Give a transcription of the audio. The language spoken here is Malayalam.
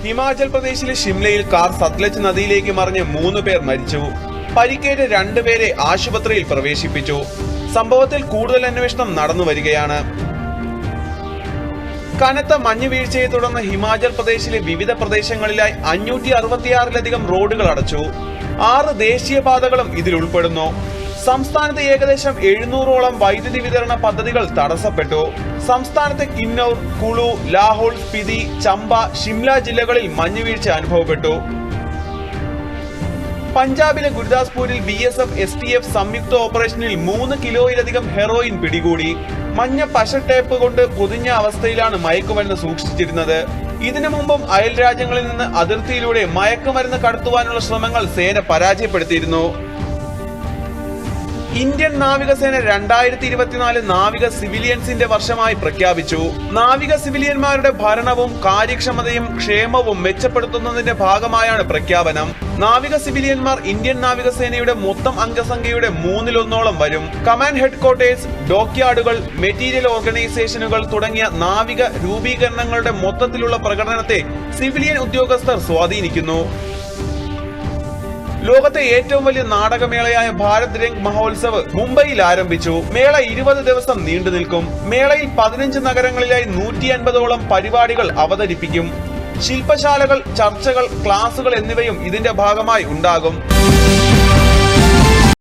ഹിമാചൽ പ്രദേശിലെ ഷിംലയിൽ കാർ സത്ലജ് നദിയിലേക്ക് മറിഞ്ഞ് 3 പേർ മരിച്ചു. പരിക്കേറ്റ 2 പേരെ ആശുപത്രിയിൽ പ്രവേശിപ്പിച്ചു. സംഭവത്തിൽ കൂടുതൽ അന്വേഷണം നടന്നുവരികയാണ്. കനത്ത മഞ്ഞുവീഴ്ചയെ തുടർന്ന് ഹിമാചൽ പ്രദേശിലെ വിവിധ പ്രദേശങ്ങളിലായി 566-ലധികം റോഡുകൾ അടച്ചു. 6 ദേശീയപാതകളും ഇതിൽ ഉൾപ്പെടുന്നു. സംസ്ഥാനത്ത് ഏകദേശം 700ഓളം വൈദ്യുതി വിതരണ പദ്ധതികൾ തടസ്സപ്പെട്ടു. സംസ്ഥാനത്തെ കിന്നൌർ, കുളു, ലാഹോൾ, സ്പിതി, ചമ്പ, ഷിംല ജില്ലകളിൽ മഞ്ഞുവീഴ്ച അനുഭവപ്പെട്ടു. പഞ്ചാബിലെ ഗുരുദാസ്പൂരിൽ BSF STF സംയുക്ത ഓപ്പറേഷനിൽ 3 കിലോയിലധികം ഹെറോയിൻ പിടികൂടി. മഞ്ഞ പശ ടേപ്പ് കൊണ്ട് പൊതിഞ്ഞ അവസ്ഥയിലാണ് മയക്കുമരുന്ന് സൂക്ഷിച്ചിരുന്നത്. ഇതിനു മുമ്പും അയൽ രാജ്യങ്ങളിൽ നിന്ന് അതിർത്തിയിലൂടെ മയക്കുമരുന്ന് കടത്തുവാനുള്ള ശ്രമങ്ങൾ സേന പരാജയപ്പെടുത്തിയിരുന്നു. ഇന്ത്യൻ നാവികസേന 2024 നാവിക സിവിലിയൻസിന്റെ വർഷമായി പ്രഖ്യാപിച്ചു. നാവിക സിവിലിയന്മാരുടെ ഭരണവും കാര്യക്ഷമതയും ക്ഷേമവും മെച്ചപ്പെടുത്തുന്നതിന്റെ ഭാഗമായാണ് പ്രഖ്യാപനം. നാവിക സിവിലിയന്മാർ ഇന്ത്യൻ നാവികസേനയുടെ മൊത്തം അംഗസംഖ്യയുടെ 1/3 വരും. കമാൻഡ് ഹെഡ്ക്വാർട്ടേഴ്സ്, ഡോക്യാർഡുകൾ, മെറ്റീരിയൽ ഓർഗനൈസേഷനുകൾ തുടങ്ങിയ നാവിക രൂപീകരണങ്ങളുടെ മൊത്തത്തിലുള്ള പ്രകടനത്തെ സിവിലിയൻ ഉദ്യോഗസ്ഥർ സ്വാധീനിക്കുന്നു. ലോകത്തെ ഏറ്റവും വലിയ നാടകമേളയായ ഭാരത് രംഗ് മഹോത്സവ് മുംബൈയിൽ ആരംഭിച്ചു. മേള 20 ദിവസം നീണ്ടു നിൽക്കും. മേളയിൽ 15 നഗരങ്ങളിലായി 150ഓളം പരിപാടികൾ അവതരിപ്പിക്കും. ശില്പശാലകൾ, ചർച്ചകൾ, ക്ലാസുകൾ എന്നിവയും ഇതിന്റെ ഭാഗമായി ഉണ്ടാകും.